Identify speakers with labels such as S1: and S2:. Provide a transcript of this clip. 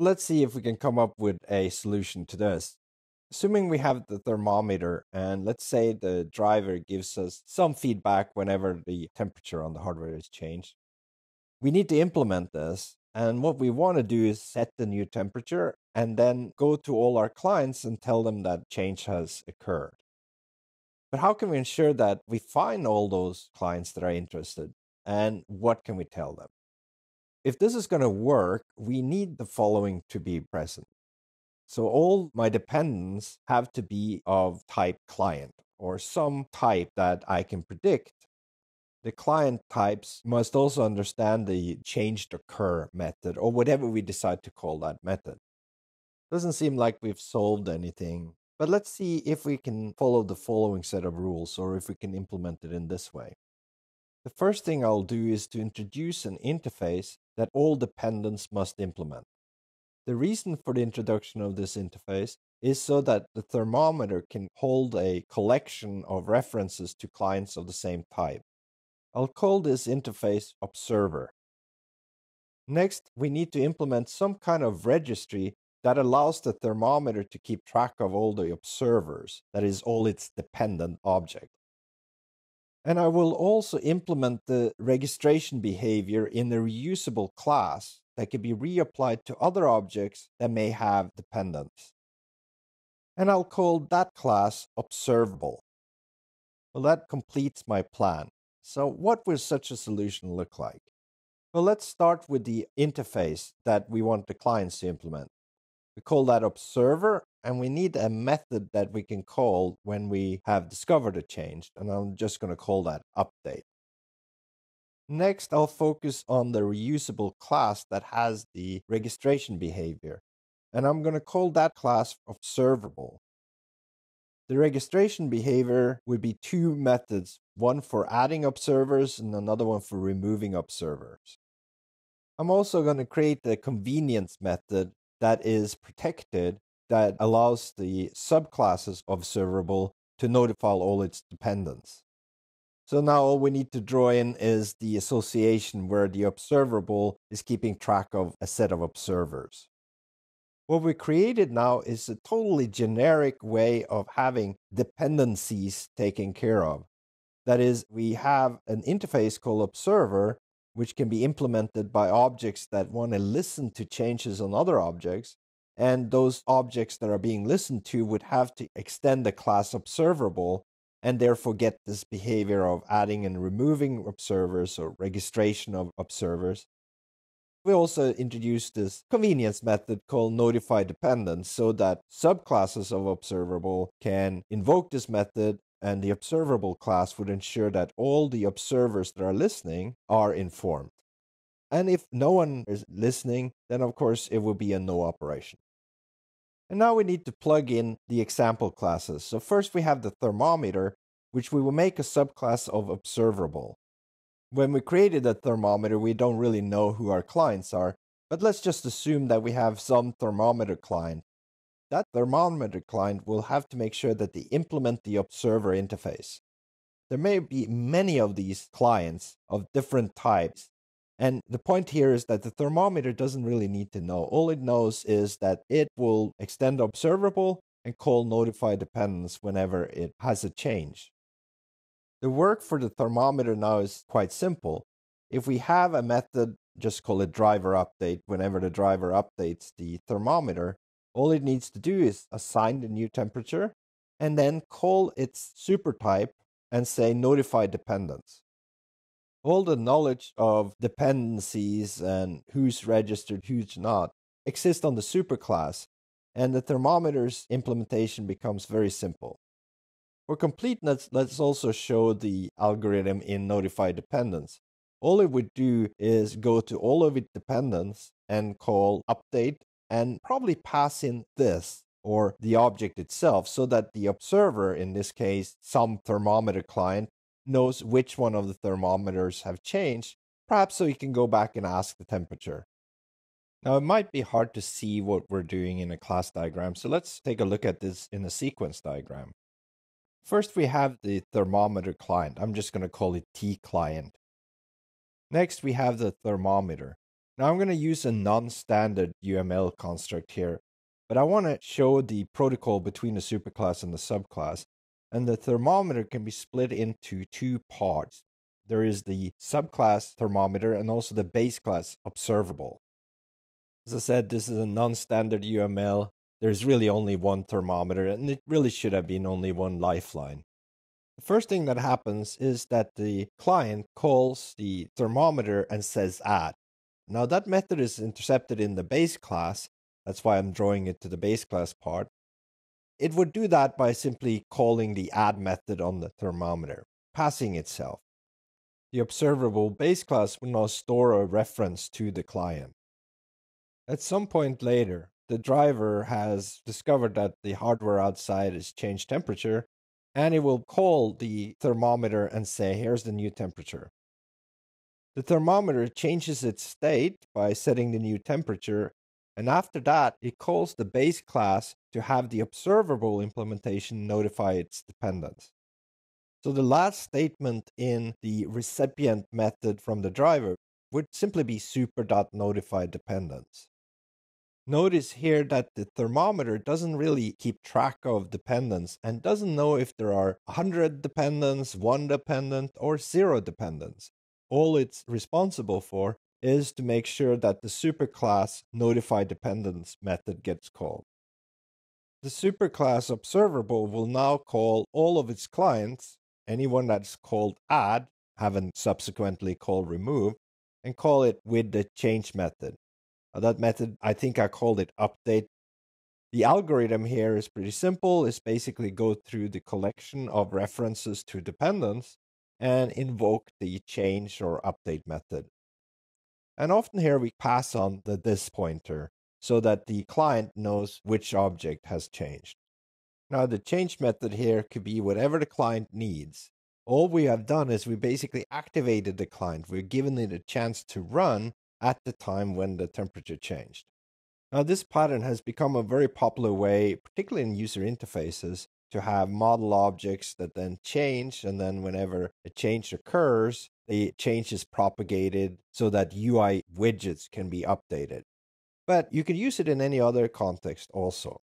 S1: Let's see if we can come up with a solution to this. Assuming we have the thermometer, and let's say the driver gives us some feedback whenever the temperature on the hardware is changed. We need to implement this, and what we want to do is set the new temperature and then go to all our clients and tell them that change has occurred. But how can we ensure that we find all those clients that are interested, and what can we tell them? If this is going to work, we need the following to be present. So all my dependents have to be of type client or some type that I can predict. The client types must also understand the changed occur method or whatever we decide to call that method. Doesn't seem like we've solved anything, but let's see if we can follow the following set of rules or if we can implement it in this way. The first thing I'll do is to introduce an interface that all dependents must implement. The reason for the introduction of this interface is so that the thermometer can hold a collection of references to clients of the same type. I'll call this interface observer. Next, we need to implement some kind of registry that allows the thermometer to keep track of all the observers, that is, all its dependent objects. And I will also implement the registration behavior in a reusable class that can be reapplied to other objects that may have dependents. And I'll call that class observable. Well, that completes my plan. So what will such a solution look like? Well, let's start with the interface that we want the clients to implement. We call that observer, and we need a method that we can call when we have discovered a change, and I'm just going to call that update. Next, I'll focus on the reusable class that has the registration behavior, and I'm going to call that class observable. The registration behavior would be two methods, one for adding observers and another one for removing observers. I'm also going to create the convenience method that is protected that allows the subclasses of observable to notify all its dependents. So now all we need to draw in is the association where the observable is keeping track of a set of observers. What we created now is a totally generic way of having dependencies taken care of. That is, we have an interface called observer, which can be implemented by objects that want to listen to changes on other objects. And those objects that are being listened to would have to extend the class observable and therefore get this behavior of adding and removing observers or registration of observers. We also introduced this convenience method called notify dependents so that subclasses of observable can invoke this method, and the observable class would ensure that all the observers that are listening are informed. And if no one is listening, then of course it will be a no operation. And now we need to plug in the example classes. So first we have the thermometer, which we will make a subclass of observable. When we created a thermometer, we don't really know who our clients are, but let's just assume that we have some thermometer client. That thermometer client will have to make sure that they implement the observer interface. There may be many of these clients of different types, and the point here is that the thermometer doesn't really need to know. All it knows is that it will extend observable and call notify dependents whenever it has a change. The work for the thermometer now is quite simple. If we have a method, just call it driver update, whenever the driver updates the thermometer, all it needs to do is assign the new temperature and then call its supertype and say notify dependents. All the knowledge of dependencies and who's registered, who's not, exist on the superclass, and the thermometer's implementation becomes very simple. For completeness, let's also show the algorithm in notify dependents. All it would do is go to all of its dependents and call update and probably pass in this or the object itself so that the observer, in this case, some thermometer client, knows which one of the thermometers have changed, perhaps so you can go back and ask the temperature. Now, it might be hard to see what we're doing in a class diagram, so let's take a look at this in a sequence diagram. First, we have the thermometer client. I'm just going to call it T client. Next, we have the thermometer. Now I'm going to use a non-standard UML construct here, but I want to show the protocol between the superclass and the subclass. And the thermometer can be split into two parts. There is the subclass thermometer and also the base class observable. As I said, this is a non-standard UML. There's really only one thermometer, and it really should have been only one lifeline. The first thing that happens is that the client calls the thermometer and says add. Now that method is intercepted in the base class. That's why I'm drawing it to the base class part. It would do that by simply calling the add method on the thermometer, passing itself. The observable base class will now store a reference to the client. At some point later, the driver has discovered that the hardware outside has changed temperature, and it will call the thermometer and say, here's the new temperature. The thermometer changes its state by setting the new temperature, and after that, it calls the base class to have the observable implementation notify its dependents. So the last statement in the recipient method from the driver would simply be super.notify dependents. Notice here that the thermometer doesn't really keep track of dependents and doesn't know if there are 100 dependents, 1 dependent, or 0 dependents. All it's responsible for is to make sure that the superclass notify dependents method gets called. The superclass observable will now call all of its clients, anyone that's called add, haven't subsequently called remove, and call it with the change method. That method, I think I called it update. The algorithm here is pretty simple. It's basically go through the collection of references to dependents and invoke the change or update method. And often here we pass on the this pointer so that the client knows which object has changed. Now the change method here could be whatever the client needs. All we have done is we basically activated the client. We've given it a chance to run at the time when the temperature changed. Now, this pattern has become a very popular way, particularly in user interfaces, to have model objects that then change, and then whenever a change occurs, the change is propagated so that UI widgets can be updated. But you could use it in any other context also.